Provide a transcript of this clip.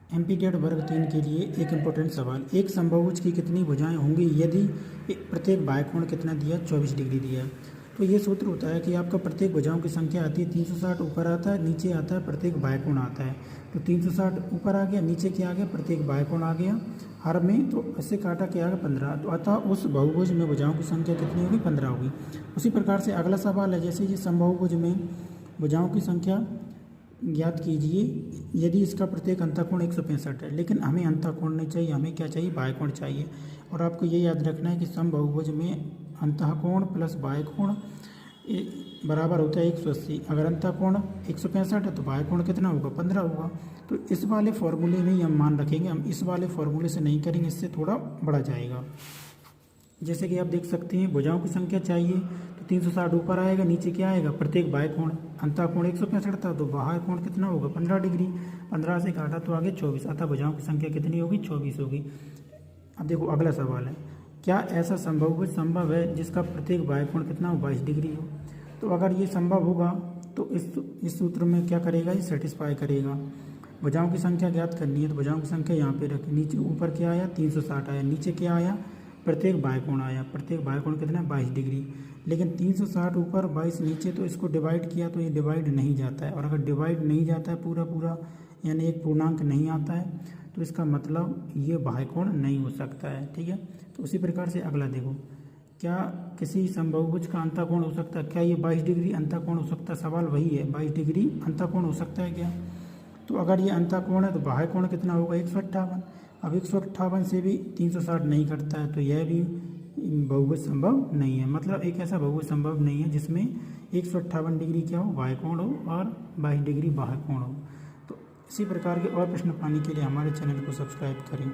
एमपीटेड वर्ग 3 के लिए एक इम्पोर्टेंट सवाल। एक समबाहुभुज की कितनी भुजाएं होंगी यदि प्रत्येक बाह्यकोण कितना दिया 24 डिग्री दिया। तो ये सूत्र होता है कि आपका प्रत्येक भुजाओं की संख्या आती है 360, ऊपर आता है नीचे आता है प्रत्येक बाह्यकोण आता है। तो 360 ऊपर आ गया, नीचे क्या आ गया प्रत्येक बाह्यकोण आ गया हर में, तो ऐसे काटा क्या आ गया 15। तो अतः उस बहुभुज में भुजाओं की संख्या कितनी होगी 15 होगी। उसी प्रकार से अगला सवाल है, जैसे ये समबाहुभुज में भुजाओं की संख्या ज्ञात कीजिए यदि इसका प्रत्येक अंतःकोण 165 है। लेकिन हमें अंतःकोण नहीं चाहिए, हमें क्या चाहिए बाह्यकोण चाहिए। और आपको ये याद रखना है कि समबाहुभुज में अंतःकोण प्लस बाह्यकोण बराबर होता है 180। अगर अंतःकोण 165 है तो बाह्यकोण कितना होगा 15 होगा। तो इस वाले फॉर्मूले में ही हम मान रखेंगे, हम इस वाले फॉर्मूले से नहीं करेंगे, इससे थोड़ा बढ़ा जाएगा। जैसे कि आप देख सकते हैं भुजाओं की संख्या चाहिए तो 360 ऊपर आएगा, नीचे क्या आएगा प्रत्येक बाह्यकोण। अंतःकोण 165 था तो बाह्यकोण कितना होगा 15 डिग्री। 15 से काटा तो आगे 24, अतः भुजाओं की संख्या कितनी होगी 24 होगी। अब देखो अगला सवाल है, क्या ऐसा समबाहुभुज संभव है जिसका प्रत्येक बाह्यकोण कितना हो 22 डिग्री हो। तो अगर ये संभव होगा तो इस सूत्र में क्या करेगा, ये सेटिस्फाई करेगा। भुजाओं की संख्या ज्ञात करनी है तो भुजाओं की संख्या यहाँ पे रखें, नीचे ऊपर क्या आया 360 आया, नीचे क्या आया प्रत्येक बाह्यकोण आया। प्रत्येक बाह्यकोण कितना है 22 डिग्री। लेकिन 360 ऊपर 22 नीचे, तो इसको डिवाइड किया तो ये डिवाइड नहीं जाता है। और अगर डिवाइड नहीं जाता है पूरा पूरा यानी एक पूर्णांक नहीं आता है तो इसका मतलब ये बाह्यकोण नहीं हो सकता है। ठीक है, तो उसी प्रकार से अगला देखो, क्या किसी समबाहुभुज का अंतःकोण हो सकता है, क्या ये 22 डिग्री अंतःकोण हो सकता है। सवाल वही है 22 डिग्री अंतःकोण हो सकता है क्या। तो अगर ये अंतःकोण है तो बाह्यकोण कितना होगा 158। अब 158 से भी 360 नहीं कटता है तो यह भी बहुभुज संभव नहीं है। मतलब एक ऐसा बहुभुज संभव नहीं है जिसमें 158 डिग्री क्या हो बाह्यकोण हो और 22 डिग्री बाह्यकोण हो। तो इसी प्रकार के और प्रश्न पाने के लिए हमारे चैनल को सब्सक्राइब करें।